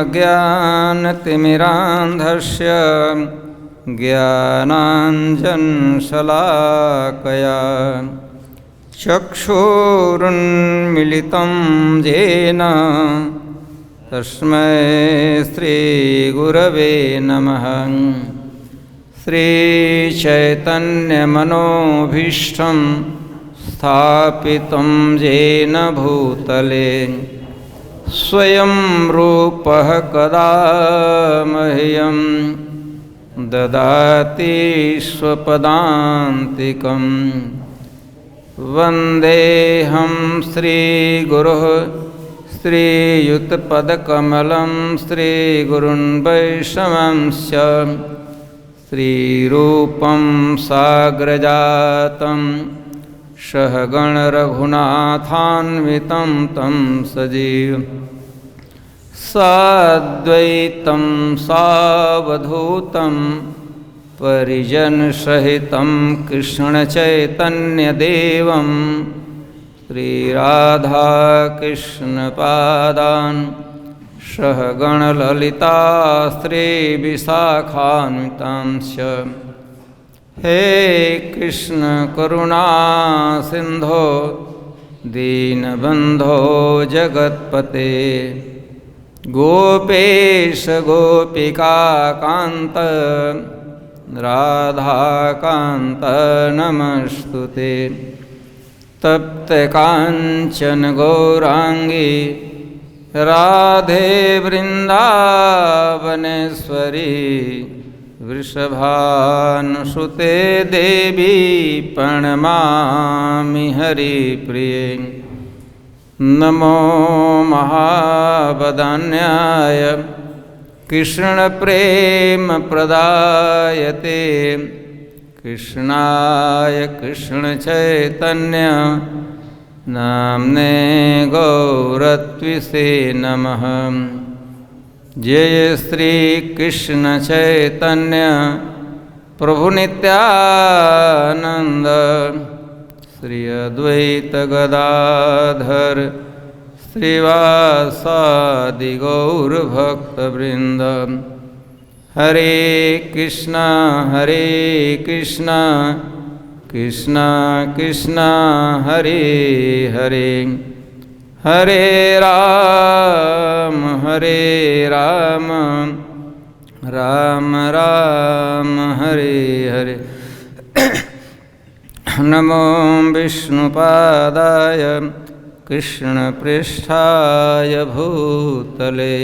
अज्ञानतिमिरान्धस्य ज्ञानाञ्जनशलाकया चक्षुरुन्मिलितं येन तस्मै श्रीगुरवे नमः। श्रीचैतन्यमनोभीष्टं स्थापितं येन भूतले स्वयं रूपः कदा मह्यं ददाति स्वपदान्तिकं। वन्देऽहं श्रीगुरुः श्रीयुतपदकमलं श्रीगुरुन् वैष्णवंश्च श्रीरूपं साग्रजातं सहगणरघुनाथान्वितं तं सजीवं साद्वैतं सावधूतं परिजनसहितं कृष्णचैतन्यदेवं श्रीराधाकृष्णपादान् सहगणललिता श्रीविशाखान्वितांश्च। हे कृष्ण करुणा सिंधो दीनबंधो जगत्पते गोपेश गोपिका कांत राधाकांत नमस्तुते। तप्त कांचन गौरांगी राधे वृंदावनेश्वरी वृषभानुसुते देवी प्रणमामि हरिप्रिये। नमो महावदान्याय कृष्णप्रेमप्रदायते कृष्णाय कृष्णचैतन्य नाम्ने गौरत्विषे नमः। जय श्री कृष्ण चैतन्य प्रभु नित्यानंद श्री अद्वैत गदाधर श्रीवासादि गौर भक्तवृंद। हरे कृष्णा कृष्णा कृष्णा हरे हरे हरे राम राम राम हरे हरे। नमो विष्णुपादाय कृष्णपृष्ठाय भूतले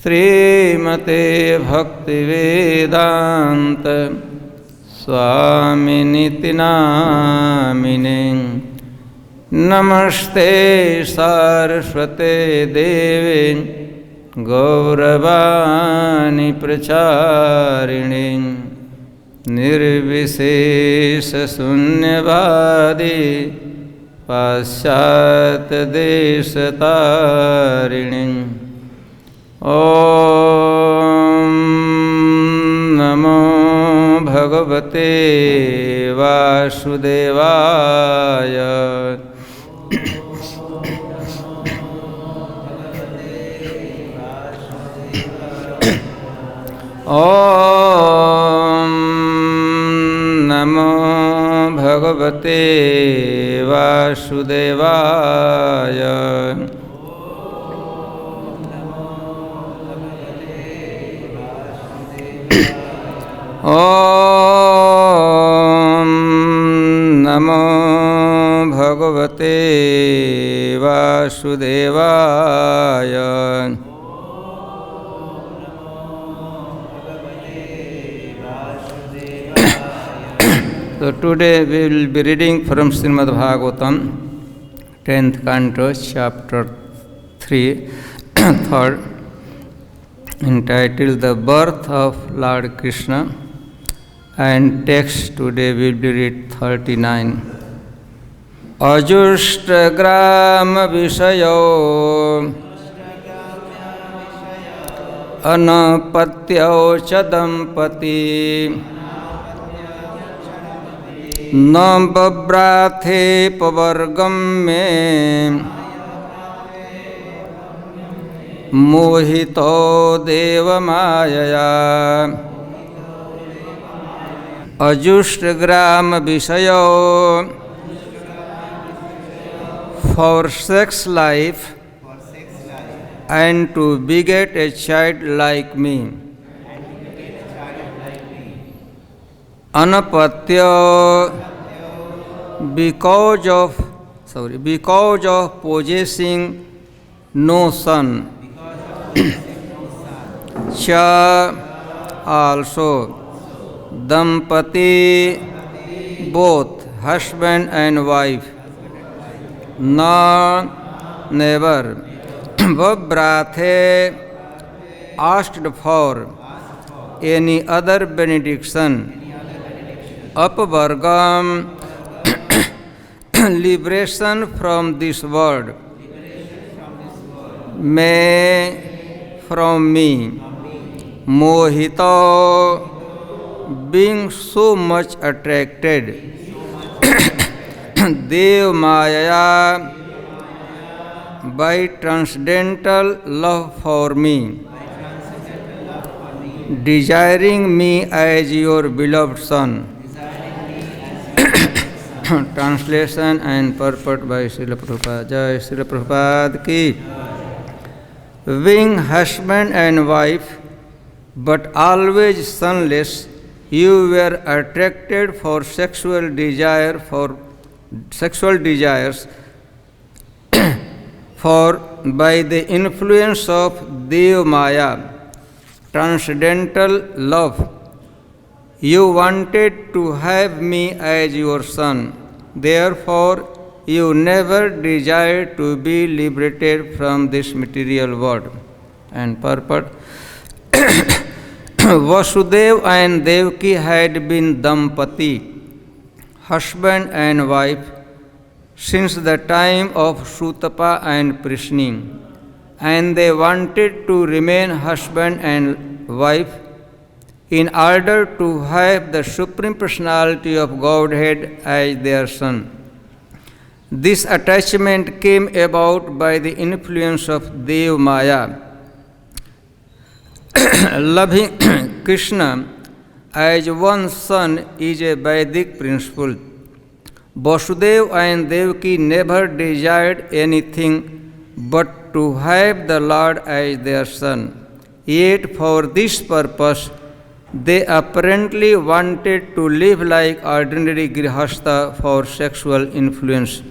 श्रीमते भक्तिवेदांत स्वामिनिति नामिने। नमस्ते सारस्वते देवे गौरवाणी प्रचारिणे निर्विशेषशून्यवादी पाश्चात्यदेशतारिणे। ॐ नमो भगवते वासुदेवाय। ॐ नमो भगवते वासुदेवाय। ॐ नमो भगवते वासुदेवाय। So today we will be reading from Srimad Bhagavatam, 10th canto, chapter 3, 3rd, entitled The Birth of Lord Krishna, and text today will be read 39. Ajushtagram Vishayo Anapatyau Chadampati न बब्राथे पवर्गम में mojito देवमायया अजुष्टग्रामविषयो for sex life and to beget a child like me. Anapatya because of possessing no son. Cha also Dampati both husband and wife. Na never Vabrathe asked for any other benediction. Upvargam liberation from this world. May from me. Mohito being so much attracted. Dev Maya by transcendental love for me, desiring me as your beloved son. Translation and purport by Srila Prabhupada. Jai Srila Prabhupada ki. Being husband and wife, but always sonless, you were attracted for sexual desires for by the influence of Dev Maya, transcendental love, you wanted to have me as your son. Therefore, you never desired to be liberated from this material world. And purport. Vasudev and Devaki had been Dampati, husband and wife, since the time of Sutapa and Prishni, and they wanted to remain husband and wife in order to have the Supreme Personality of Godhead as their son. This attachment came about by the influence of Dev Maya. Loving Krishna as one son is a Vedic principle. Vasudev and Devaki never desired anything but to have the Lord as their son. Yet for this purpose, they apparently wanted to live like ordinary grihastha for sexual influences.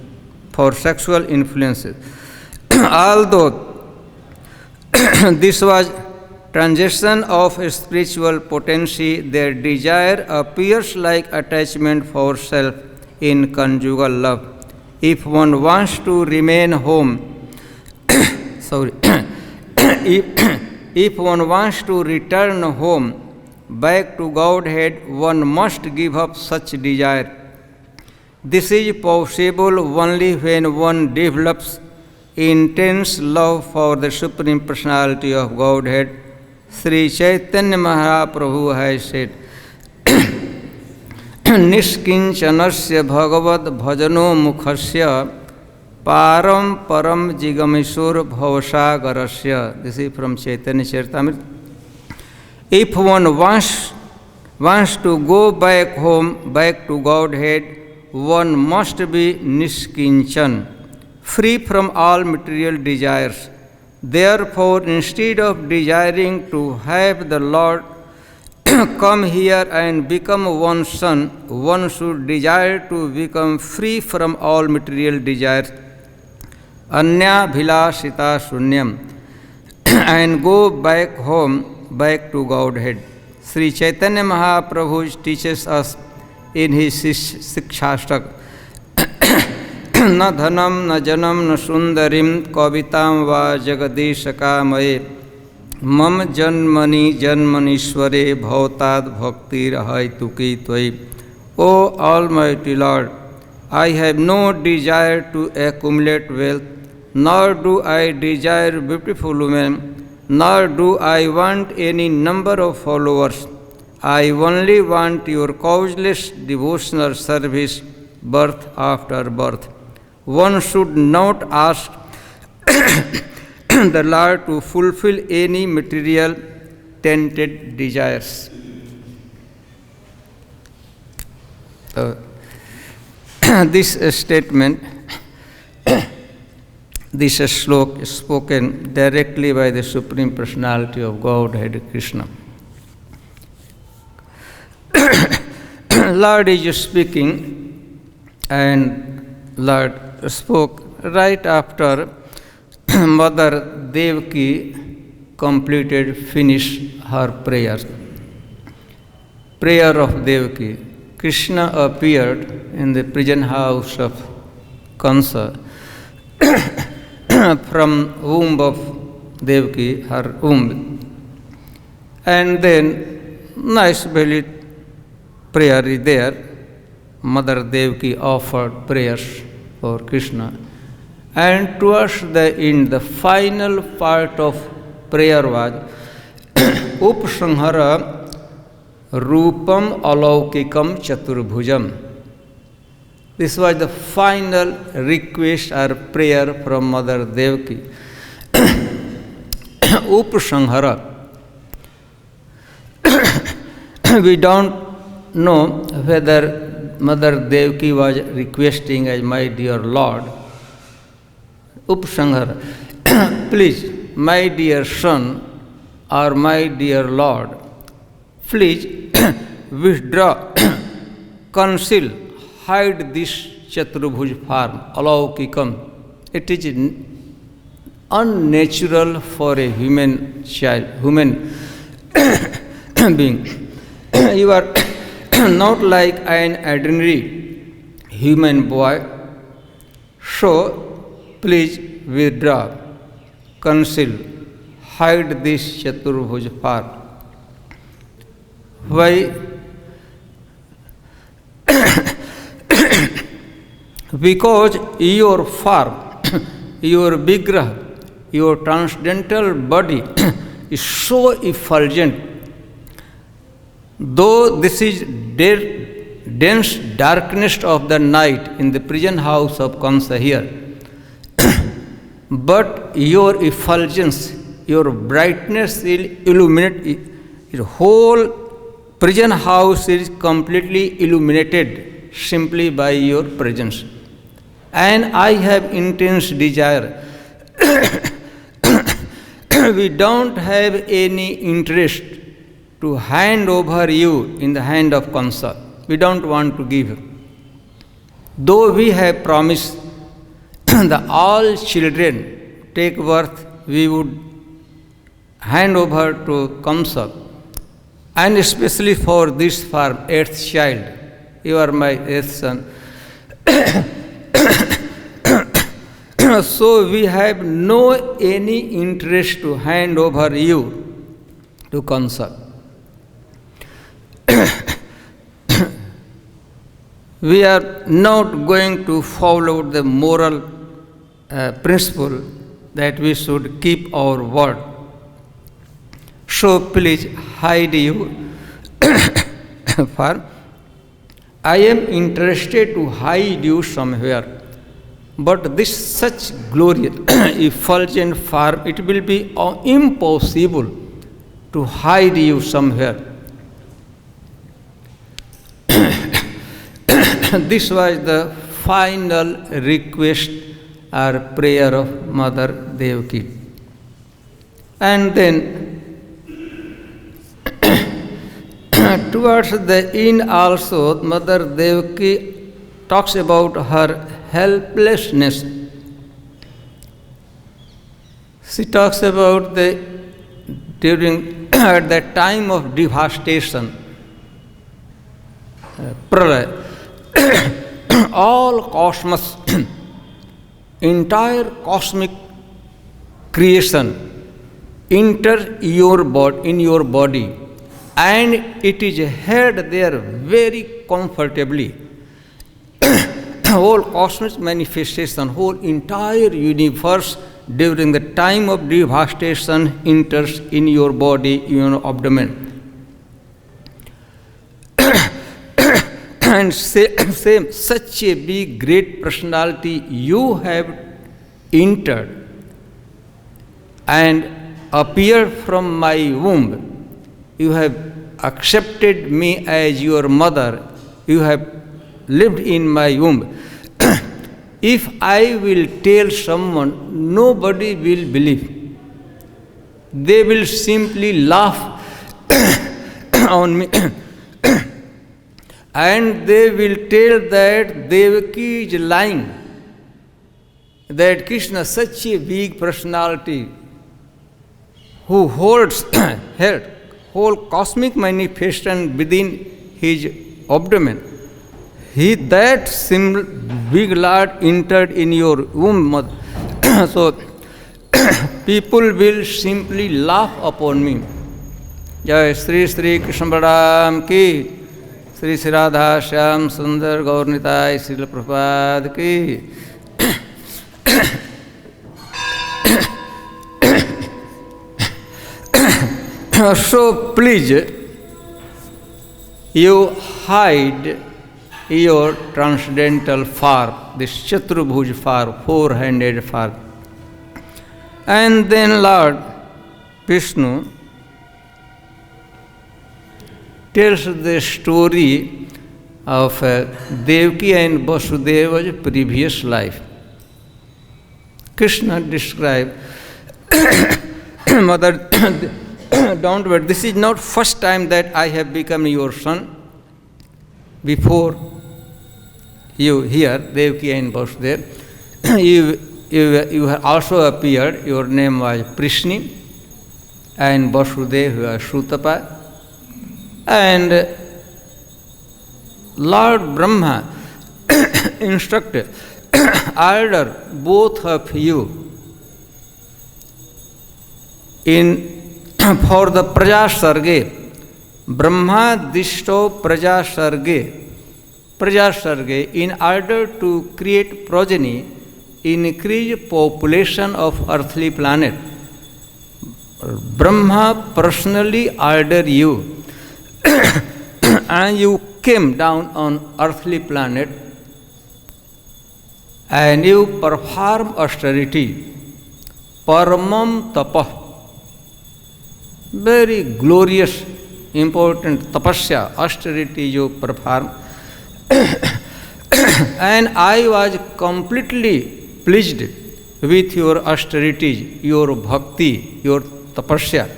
Although this was transition of spiritual potency, their desire appears like attachment for self in conjugal love. If one wants to remain home, if one wants to return home back to Godhead, one must give up such desire. This is possible only when one develops intense love for the Supreme Personality of Godhead. Sri Chaitanya Mahaprabhu has said, Nishkinchanasya Bhagavad Bhajano Mukhasya Param Param Jigamishur Bhavasagarasya. This is from Chaitanya Charitamrita. If one wants to go back home, back to Godhead, one must be Nishkinchan, free from all material desires. Therefore, instead of desiring to have the Lord come here and become one's son, one should desire to become free from all material desires, anya bhilasita shunyam, and go back home, back to Godhead. Sri Chaitanya Mahaprabhu teaches us in his Sikshastak, न धनम न जनम न सुंदरीम कवितां वा जगदीशकामये मम जन्मनि जन्मनीश्वरे भवताद भक्तिरहैतुकी त्वयि. O Almighty Lord, I have no desire to accumulate wealth, nor do I desire beautiful women, nor do I want any number of followers. I only want your causeless devotional service, birth after birth. One should not ask the Lord to fulfill any material tainted desires. This statement, this slok is spoken directly by the Supreme Personality of Godhead, Krishna. Lord is speaking, and Lord spoke right after Mother Devaki finished her prayer. Prayer of Devaki. Krishna appeared in the prison house of Kansa from womb of Devaki, her womb. And then nice belly prayer is there. Mother Devaki offered prayers for Krishna. And towards the end, the final part of prayer was Upsanhara Rupam Alaukikam Chaturbhujam. This was the final request or prayer from Mother Devaki. Upsanhara. We don't know whether Mother Devaki was requesting as my dear Lord. Upsanhara. Please, my dear son or my dear Lord, please withdraw, conceal, hide this Chaturbhuj form, Alaukikam. It is unnatural for a human child, human being. You are not like an ordinary human boy. So, please withdraw, conceal, hide this Chaturbhuj form. Why? Because your form, your vigraha, your transcendental body is so effulgent. Though this is dense darkness of the night in the prison house of Kansa here, but your effulgence, your brightness will illuminate the whole prison house is completely illuminated simply by your presence. And I have intense desire. We don't have any interest to hand over you in the hand of Kansa. We don't want to give. Though we have promised that all children take birth, we would hand over to Kansa. And especially for this farm, 8th child, you are my 8th son. So we have no any interest to hand over you to Kansa. We are not going to follow the moral principle that we should keep our word. So please hide you. For I am interested to hide you somewhere. But this such glorious, effulgent form, it will be impossible to hide you somewhere. This was the final request or prayer of Mother Devaki. And then towards the end also, Mother Devaki talks about her helplessness. She talks about during the time of devastation, pralaya, all cosmos, entire cosmic creation enter your body, and it is held there very comfortably. Whole cosmic manifestation, whole entire universe during the time of devastation enters in your body, in your abdomen. And same, such a big, great personality you have entered. and appeared from my womb. You have accepted me as your mother. You have lived in my womb. If I will tell someone, nobody will believe. They will simply laugh on me. And they will tell that Devaki is lying, that Krishna is such a big personality who holds whole cosmic manifestation within his abdomen. That big Lord entered in your womb, mother. So people will simply laugh upon me. Jai Sri Sri Krishna Balaram ki, Sri Sri Radha Shyam Sundar Gaur Nitai Srila Prabhupada ki. So please, you hide your transcendental form, this Chaturabhuj form, four-handed form. And then Lord Vishnu tells the story of Devaki and Vasudeva's previous life. Krishna described, Mother, don't worry, this is not first time that I have become your son. Before you here, Devaki and Vasudeva, you have also appeared. Your name was Prishni, and Vasudeva was Sutapa. And Lord Brahma instructed, order both of you for the Praja Sarge, Brahma Dishto Praja Sarge, in order to create progeny, increase population of earthly planet. Brahma personally ordered you, and you came down on earthly planet, and you perform austerity, paramam tapah, very glorious, important tapasya, austerity you perform. And I was completely pleased with your austerities, your bhakti, your tapasya.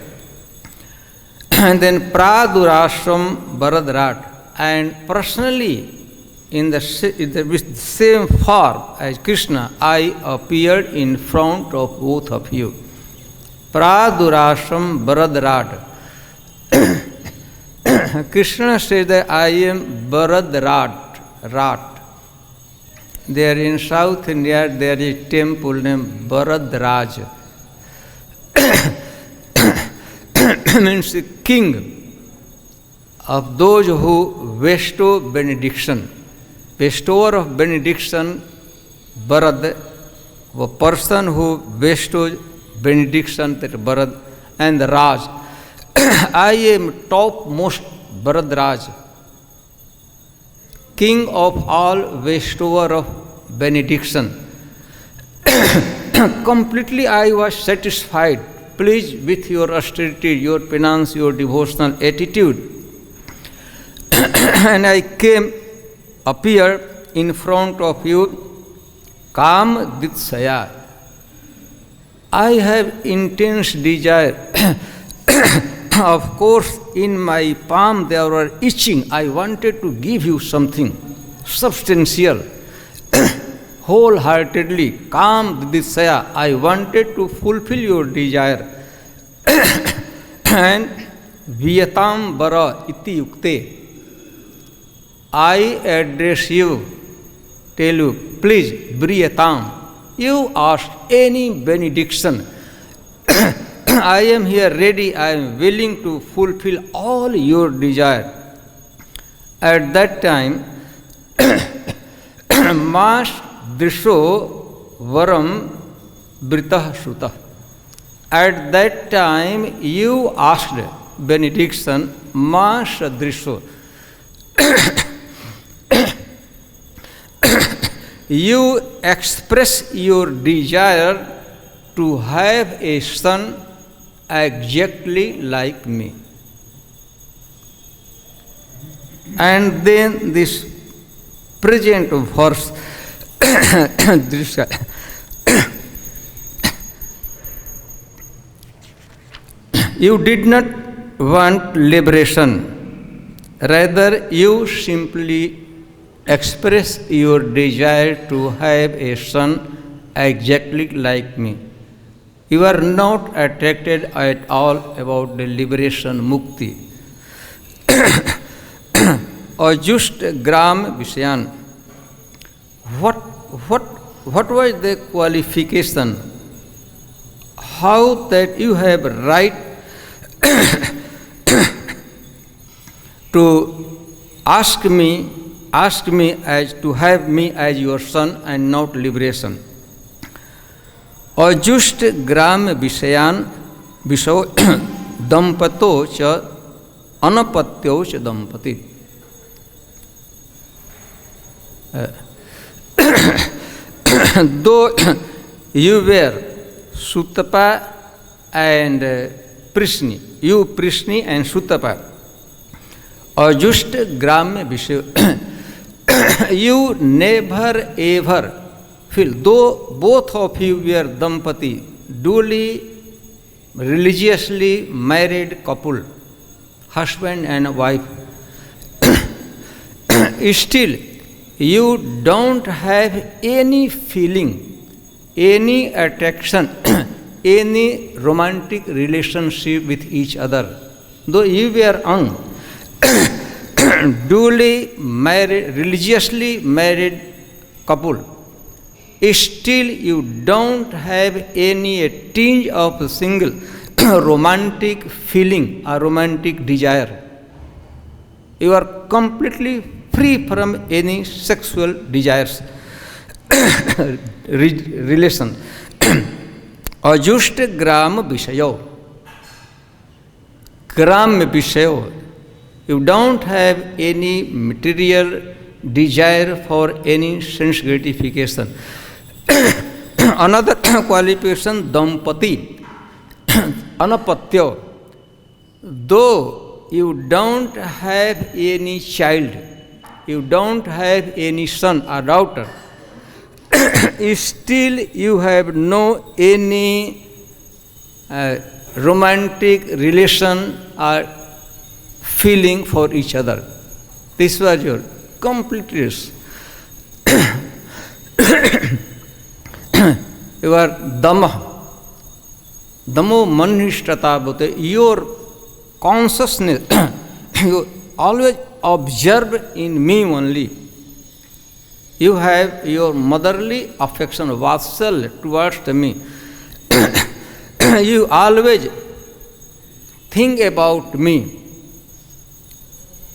And then Pradurashram Bharadrat, and personally with the same form as Krishna, I appeared in front of both of you. Pradurashram Bharadrat. Krishna says that I am Bharadrat. There in South India, there is a temple named Bharadraj. Means the king of those who bestow benediction. Bestower of benediction, Bharad, a person who bestows benediction, that Bharad, and the Raj. I am topmost Bharadraj, king of all, bestower of benediction. Completely I was satisfied, pleased with your austerity, your penance, your devotional attitude. And I appeared in front of you, Kam Ditsaya. I have intense desire. Of course, in my palm there were itching. I wanted to give you something substantial. Wholeheartedly, Kam Ditsaya, I wanted to fulfill your desire. And Viyatam Bara Iti Yukte, I address you, tell you, please, Briyatam, you ask any benediction. I am here ready, I am willing to fulfill all your desire. At that time, Mas Drisho Varam Britah Sutah. At that time, you asked benediction, Mas Drisho. You express your desire to have a son exactly like me. And then this present verse, you did not want liberation, rather you simply express your desire to have a son exactly like me. You are not attracted at all about the liberation mukti. Or just gram vishayan. What was the qualification? How that you have right to ask me as to have me as your son and not liberation. Or just gram vishayan visho dampato cha anapatyo cha dampati. Though you were Sutapa and Prishni, you Prishni and Sutapa, or just Gram Vishu, you never ever feel, though both of you were Dampati, duly religiously married couple, husband and wife, still you don't have any feeling, any attraction, any romantic relationship with each other. Though you were young, duly married, religiously married couple, still you don't have any tinge of a single romantic feeling or romantic desire. You are completely free from any sexual desires, relation. Or just gram vishayo. Gram vishayo. You don't have any material desire for any sense gratification. Another qualification, dampati, anapatyo. Though you don't have any child, you don't have any son or daughter, still you have no any romantic relation or feeling for each other. This was your complete risk. You are dhamma. Dhammo manishtata, your consciousness, you always observe in me only. You have your motherly affection, vatsal towards me. You always think about me.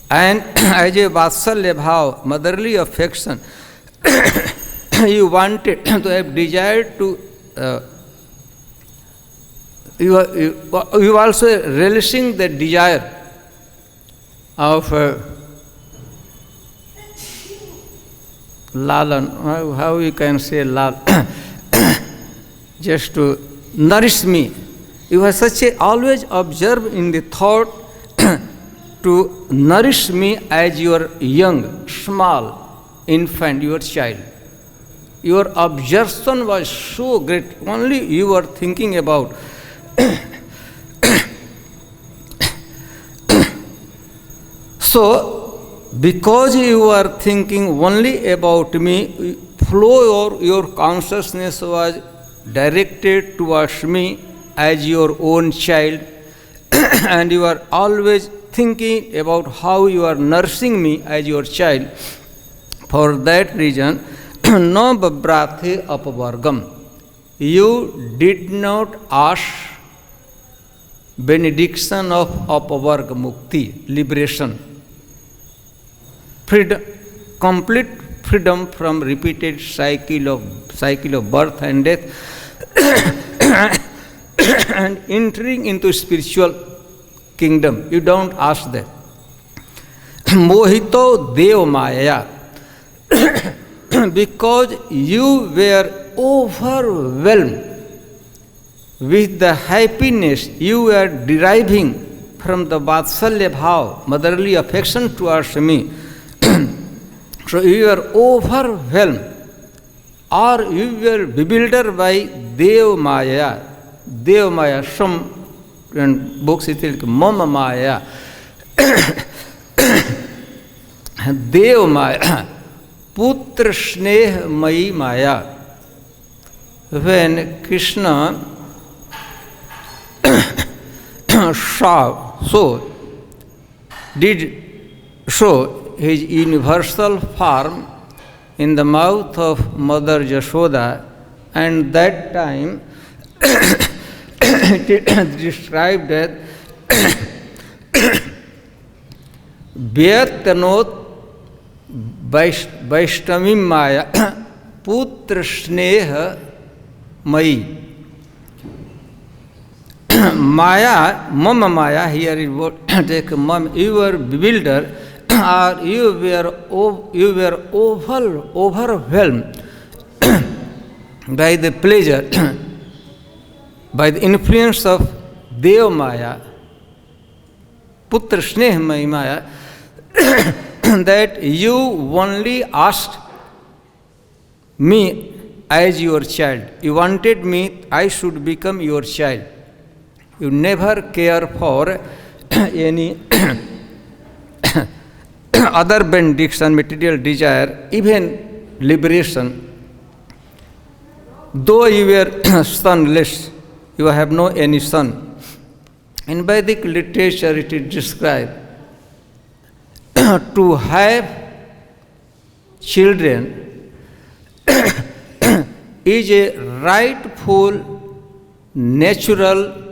And as a vatsalya bhav, motherly affection, you wanted to have desired to, you also relishing the desire of lalan, how you can say lal, just to nourish me. You have such a always observe in the thought to nourish me as your young, small infant, your child. Your observation was so great, only you were thinking about. So, because you are thinking only about me, flow your consciousness was directed towards me as your own child, and you are always thinking about how you are nursing me as your child. For that reason, no babrathe apavargam. You did not ask benediction of apavarga mukti, liberation, freedom, complete freedom from repeated cycle of birth and death, and entering into spiritual kingdom. You don't ask that. Mohito dev maya. Because you were overwhelmed with the happiness you are deriving from the Vatsalya Bhav, motherly affection towards me. So you are overwhelmed, or you were bewildered by Dev Maya. Dev Maya, some books it is Mama Maya. Dev Maya, Putra Sneh Mai Maya. When Krishna did show his universal form in the mouth of Mother Yashoda, and that time it is described as Vyattanot Vaishnavim Maya Putra Sneha Mai. Maya, Mama Maya, here is what take Mom, you were bewildered, or you were overwhelmed by the pleasure, by the influence of Dev Maya, Putra Sneh Maya, that you only asked me as your child. You wanted me, I should become your child. You never care for any other benediction, material desire, even liberation. Though you were sonless, you have no any son. In Vedic literature it is described to have children is a rightful, natural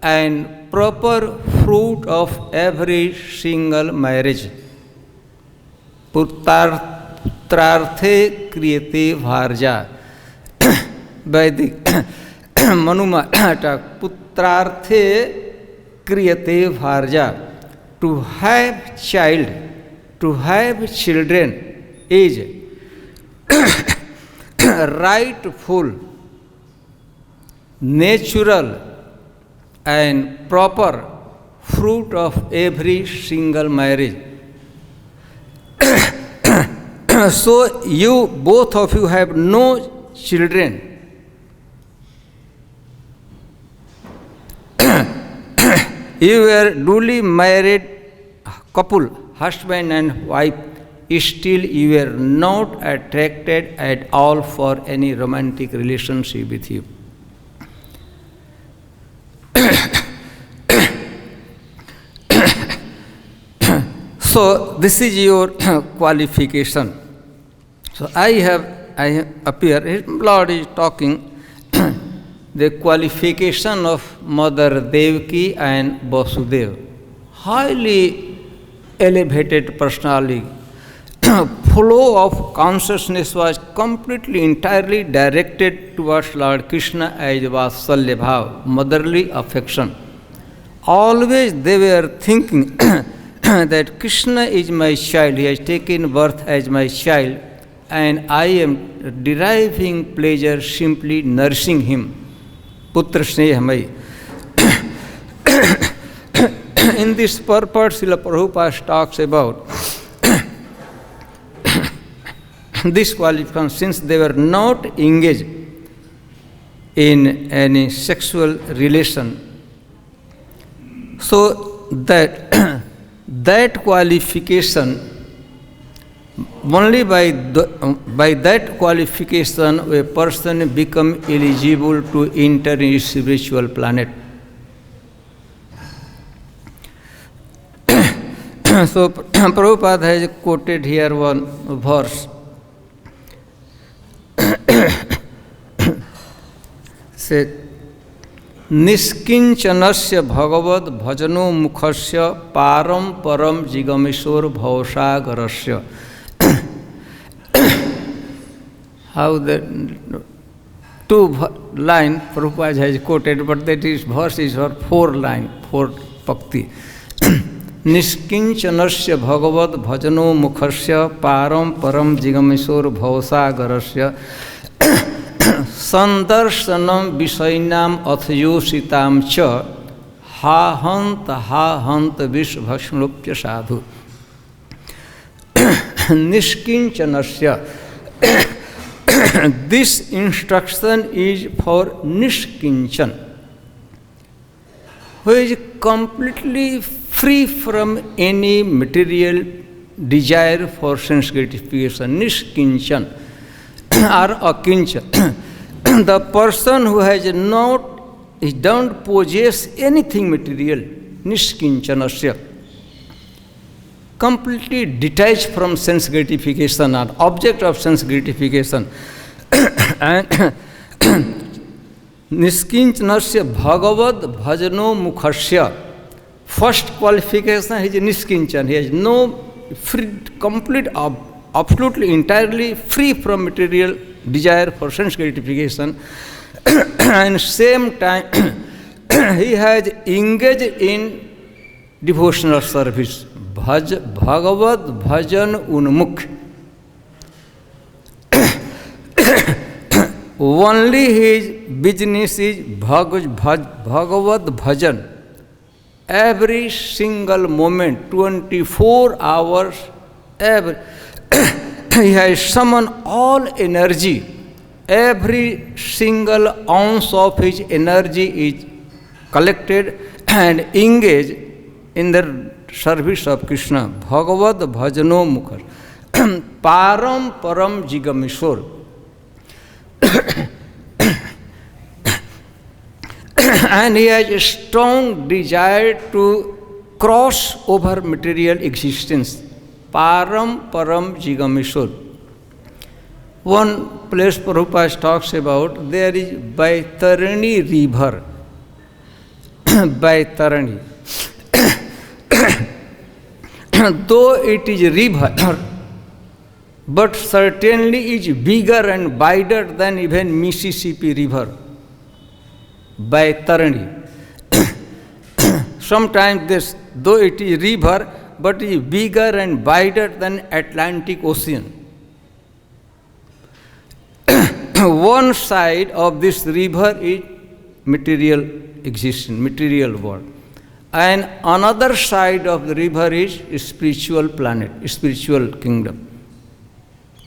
and proper fruit of every single marriage. Putrarthe kriyate bharja. Vedic Manumata Putrarthe kriyate bharja. To have child, to have children is rightful, natural and proper fruit of every single marriage. So you, both of you have no children. You were duly married couple, husband and wife, still you were not attracted at all for any romantic relationship with you. So this is your qualification. So I have appear, Lord is talking the qualification of Mother Devaki and Vasudeva. Highly elevated personality. Flow of consciousness was completely, entirely directed towards Lord Krishna as Vatsalya Bhav, motherly affection. Always they were thinking that Krishna is my child, he has taken birth as my child, and I am deriving pleasure simply nourishing him. Putra Sneha Mai. In this purport, Srila Prabhupada talks about this qualification, since they were not engaged in any sexual relation. So that that qualification, only by that qualification a person become eligible to enter in spiritual planet. So Prabhupada has quoted here one verse. Said, Niskinchanasya bhagavad bhajano mukhasya param param jigameshwar bhavasagarasya. How the two line Prabhupada has quoted, but that is verse is for 4 line, 4 bhakti. Niskinchanasya bhagavad bhajano mukhasya param param jigameshwar bhavasagarasya संदर्शनम विषयिनाम अथयोषिताम च हा हंत विषभक्षणोप्य साधु निष्किंचनस्य. This instruction is for Nishkinchan, who is completely free from any material desire for sense gratification. Nishkinchan or Akinchan. The person who has not, he don't possess anything material. Nishkinchanasya. Completely detached from sense gratification or object of sense gratification. And Niskinchanasya Bhagavad Bhajano Mukhasya. First qualification, he is Niskinchan. He has no free, complete, absolutely, entirely free from material desire for sense gratification. And same time, he has engaged in devotional service. Bhagavad Bhajan Unmukh. Only his business is Bhagavad Bhajan. Every single moment, 24 hours, he has summoned all energy. Every single ounce of his energy is collected and engaged in the service of Krishna. Bhagavad Bhajano Mukhar. Param Param Jigamishor. And he has a strong desire to cross over material existence. Param Param Jigamishor. One place Prabhupada talks about, there is Baitarani river. Baitarani. Though it is a river, but certainly is bigger and wider than even Mississippi River. Baitarani. Sometimes this, though it is river, but it is bigger and wider than Atlantic Ocean. One side of this river is material existence, material world. And another side of the river is a spiritual planet, spiritual kingdom.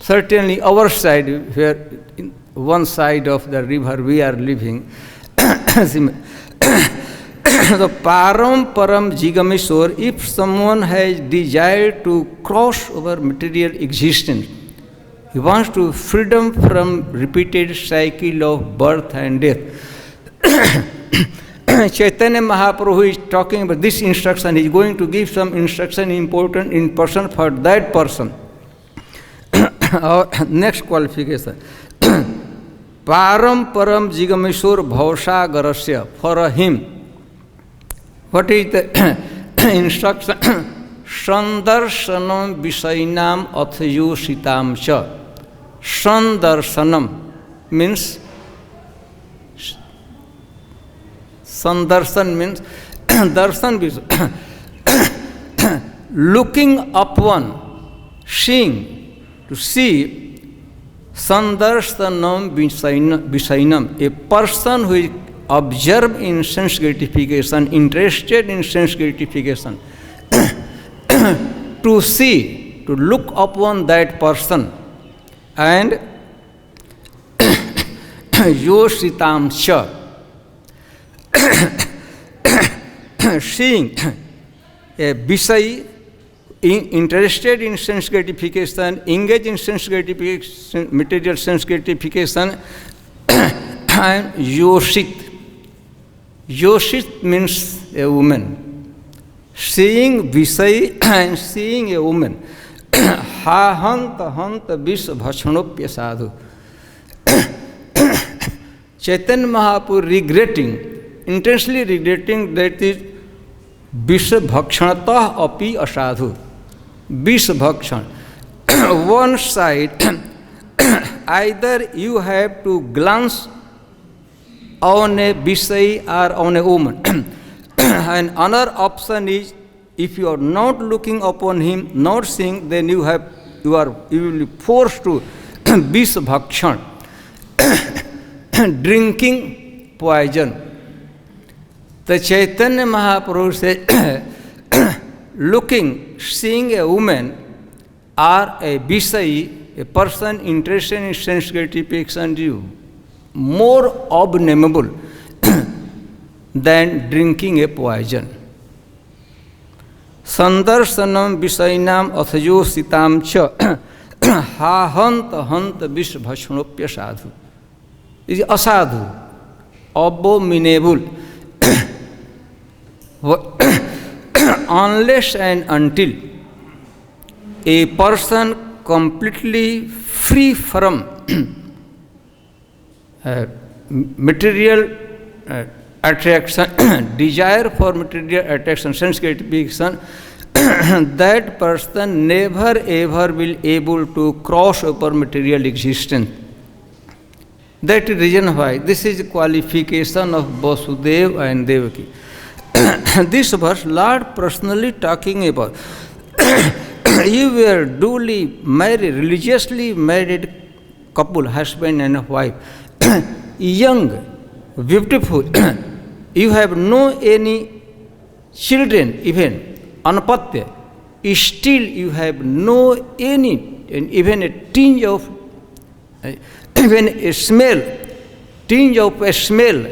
Certainly our side, where in one side of the river we are living, the Param Param Jigamishor, if someone has desire to cross over material existence, he wants to freedom from repeated cycle of birth and death. Chaitanya Mahaprabhu is talking about this instruction. He is going to give some instruction important in person for that person. Our next qualification. Param Param Jigamishor Bhavsagarasya. For him, what is the instruction? Sandarsanam Vishainam Athayositam Cha. Sandarsanam means, Sandarsan means, darshan means looking upon, seeing, to see. Sandarsanam Vishainam, a person who is observed in sense gratification, interested in sense gratification, to see, to look upon that person, and Yositam Cha, seeing a Visai, interested in sense gratification, engaged in sense gratification, material sense gratification, and Yosit. Yosit means a woman. Seeing Visai and seeing a woman. Ha hanta hanta visbhashanopya sadhu. Chaitanya Mahaprabhu regretting, intensely regretting that is visbhakshanatah api asadhu. Visbhakshan. One side, either you have to glance on a Visai or on a woman. And another option is, if you are not looking upon him, not seeing, then you will be forced to Visbhakshan. drinking poison. The Chaitanya Mahaprabhu said, looking, seeing a woman or a Visai, a person interested in sense gratification, you more abominable than drinking a poison. Sandarsanam Visainam Athajo Sitam Cha Ha Hanta Hanta Vishbhashnopya Sadhu. It is asadhu, abominable. Unless and until a person completely free from material attraction, desire for material attraction, sense gratification, that person never ever will able to cross over material existence. That is the reason why this is qualification of Vasudeva and Devaki. This verse, Lord personally talking about, you were duly married, religiously married couple, husband and wife, young, beautiful, you have no any children even, anapatya, still you have no any, even a tinge of, even a smell, tinge of a smell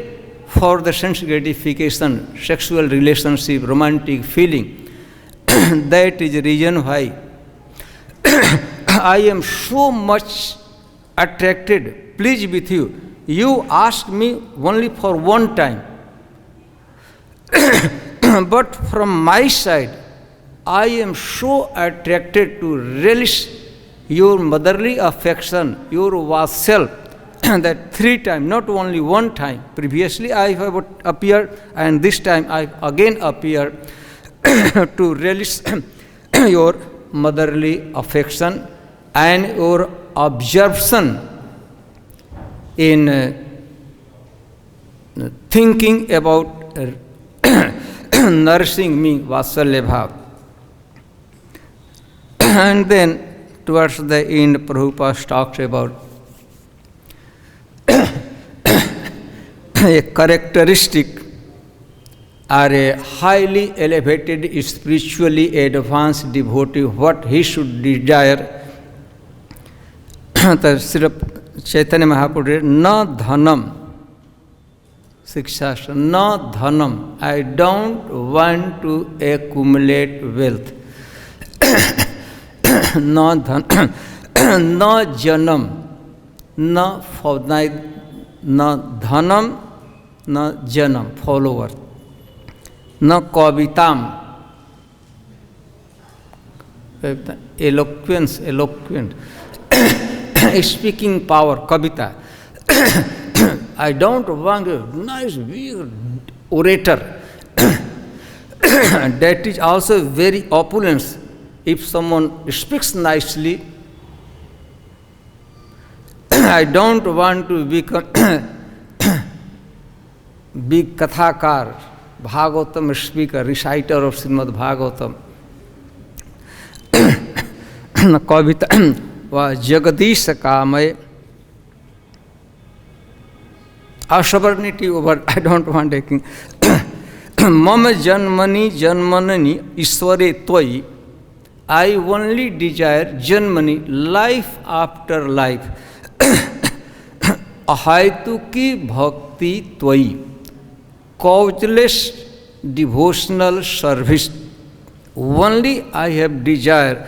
for the sense gratification, sexual relationship, romantic feeling. That is the reason why I am so much attracted, pleased with you. You ask me only for one time. But from my side, I am so attracted to relish your motherly affection, your vassal, that 3 times, not only 1 time. Previously I have appeared, and this time I again appear to relish your motherly affection and your absorption in thinking about nourishing me, Vatsalya Bhav. And then towards the end, Prabhupada talks about a characteristic or a highly elevated, spiritually advanced devotee, what he should desire. The Sri Chaitanya Mahaprabhu, na dhanam, Sikshastra, na dhanam, I don't want to accumulate wealth. Na dhanam, na janam, na dhanam, na janam, follower, na kavitam, eloquent, speaking power, kavita. I don't want a nice big orator. That is also very opulence. If someone speaks nicely, I don't want to become big kathakar, Bhagavatam speaker, reciter of Srimad Bhagavatam. Kavita wa Jagadish Kamay. Sovereignty over, I don't want taking. Mama janmani janmanani isware twai. I only desire janmani, life after life. Ahaituki bhakti twai. Causeless devotional service. Only I have desire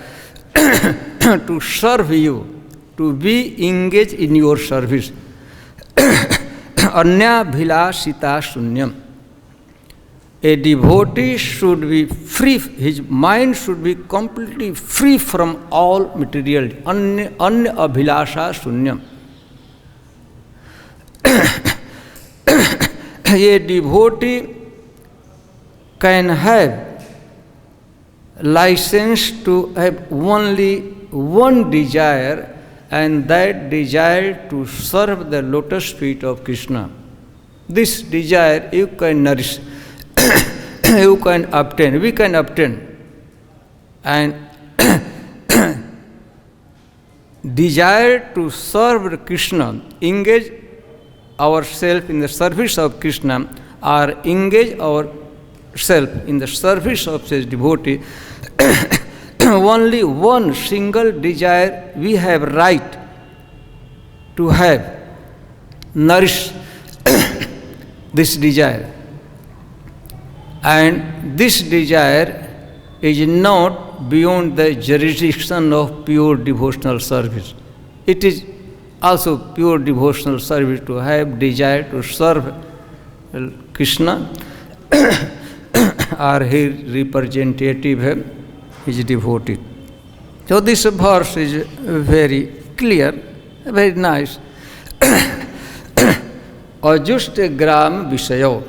to serve you, to be engaged in your service. Anya bhilasita sunyam. A devotee should be free, his mind should be completely free from all material. Anya abhilasha sunyam. A devotee can have license to have only one desire, and that desire to serve the lotus feet of Krishna. This desire you can nourish, you can obtain, we can obtain. And desire to serve Krishna, engage ourselves in the service of Krishna or engage ourselves in the service of such devotee, only one single desire we have right to have, nourish this desire. And this desire is not beyond the jurisdiction of pure devotional service. It is also pure devotional service to have desire to serve Krishna or his representative, his devotee. So this verse is very clear, very nice. Ajuste gram vishayo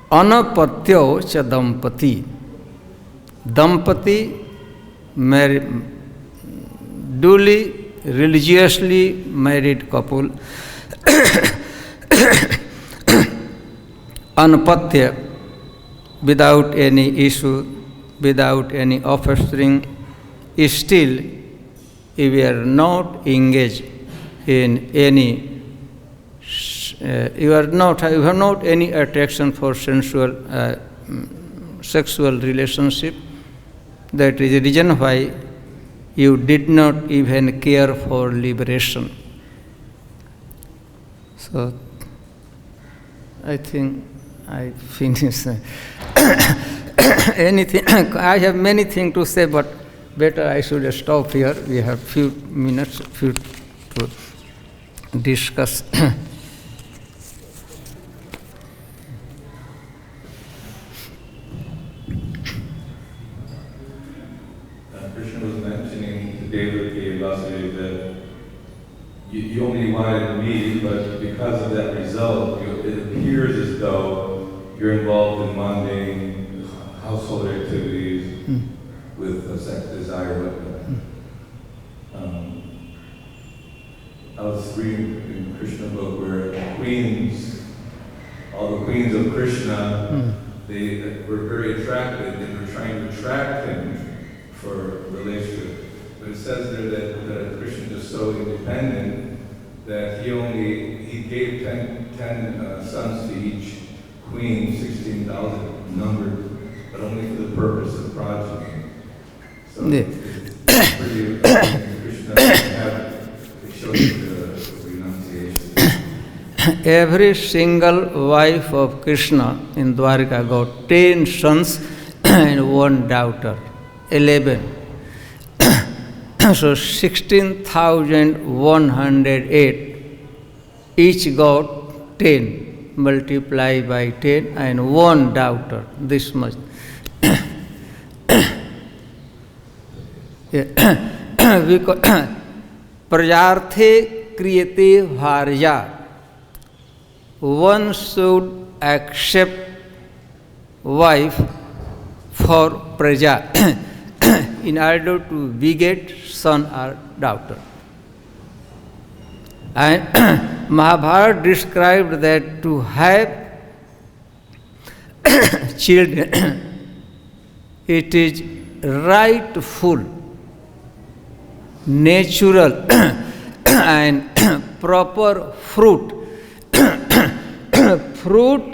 anapatyo cha dampati. Dampati, duly religiously married couple. Anapatya, without any issue, without any offspring, is still if we are not engaged in any, you have not any attraction for sensual, sexual relationship. That is the reason why you did not even care for liberation. So, I think I finished. Anything, I have many things to say, but better I should stop here. We have few minutes to discuss. Krishna was mentioning to Devaki and Vasudeva that you only wanted me, but because of that result, it appears as though you're involved in mundane household activities with sex desire. I was reading in Krishna book where all the queens of Krishna, they were very attracted. They were trying to attract him for relationship. But it says there that Krishna is so independent that he gave 10 sons to each queen, 16,000 numbered, but only for the purpose of progeny. So it's pretty Krishna it shows the renunciation. Every single wife of Krishna in Dwarka got 10 sons and 1 daughter, 11. So 16,108, each got 10, multiplied by 10 and 1 daughter, this much. Prajarte kriyate bharya. One should accept wife for praja in order to beget son or daughter. And Mahabharata described that to have children, it is rightful, natural and proper fruit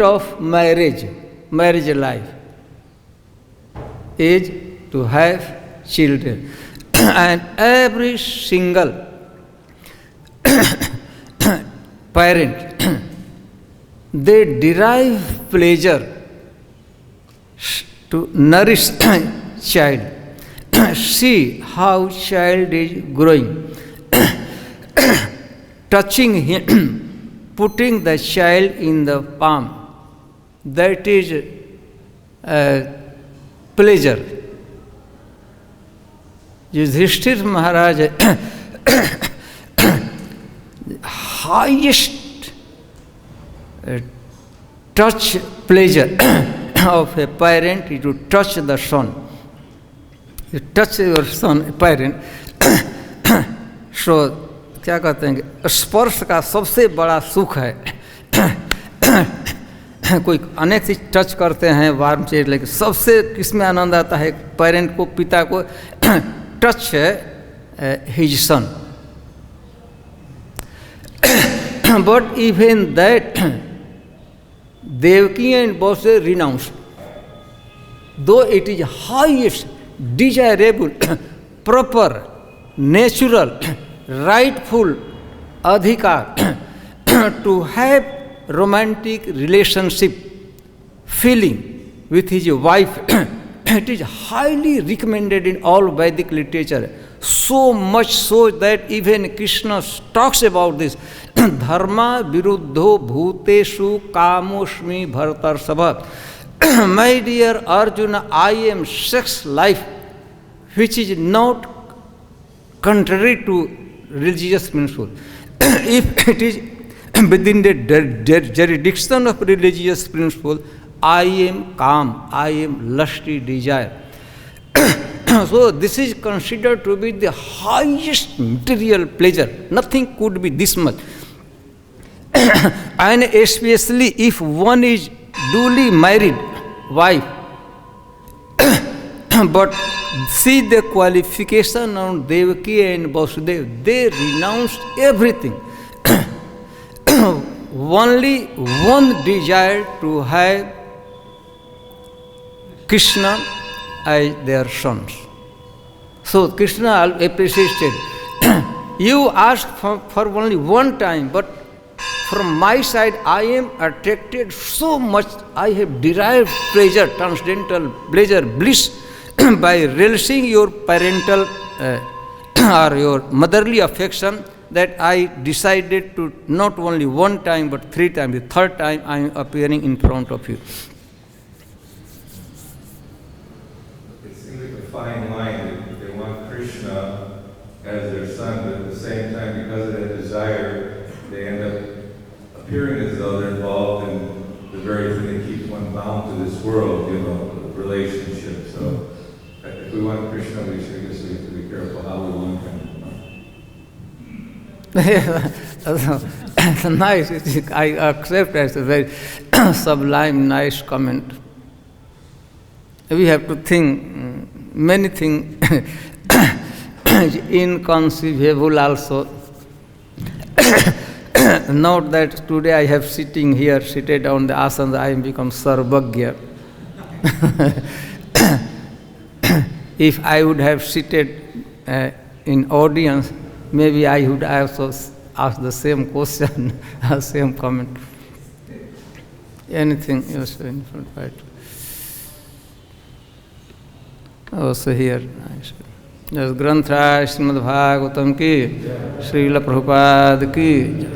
of marriage life is to have children. And every single parent, they derive pleasure to nourish child. See how child is growing, touching him, putting the child in the palm. That is pleasure. Yudhishthira Maharaj, highest touch pleasure of a parent is to touch the son. You touch your son, parent, so क्या कहते हैं, स्पर्श का सबसे बड़ा सुख है. कोई अनेक चीज टच करते हैं, वार्म चीज, लेकिन सबसे किसमें आनंद आता है, पेरेंट को, पिता को touch his son. But even that, Devaki and Vasudeva renounced. Though it is highest, desirable, proper, natural, rightful adhikar to have romantic relationship, feeling with his wife, it is highly recommended in all Vedic literature. So much so that even Krishna talks about this. Dharma viruddho bhuteshu kamoshmi bharatarsabha. My dear Arjuna, I am sex life, which is not contrary to religious principle. If it is within the jurisdiction of religious principle, I am calm, I am lusty desire. So this is considered to be the highest material pleasure. Nothing could be this much. And especially if one is duly married wife. But see the qualification on Devaki and Vasudeva. They renounced everything. Only one desire to have Krishna as their sons. So Krishna appreciated. You asked for only one time, but from my side I am attracted so much, I have derived pleasure, transcendental pleasure, bliss, by relishing your parental or your motherly affection, that I decided to not only one time but 3 times, the 3rd time I am appearing in front of you. It seems like a fine line that they want Krishna as their son, but at the same time, because of that desire, they end up appearing as though they're involved in the very thing that keeps one bound to this world, relationship. So if we want Krishna, we should have to be careful how we want him. Nice. I accept as a very sublime, nice comment. We have to think many things inconceivable also. Not that today I have seated on the asana, I am become Sarvagya. If I would have seated in audience, maybe I would also ask the same question, same comment. Anything else in front, right? Also here. Just Granth Srimad Bhagavatam ki, Srila Prabhupada ki.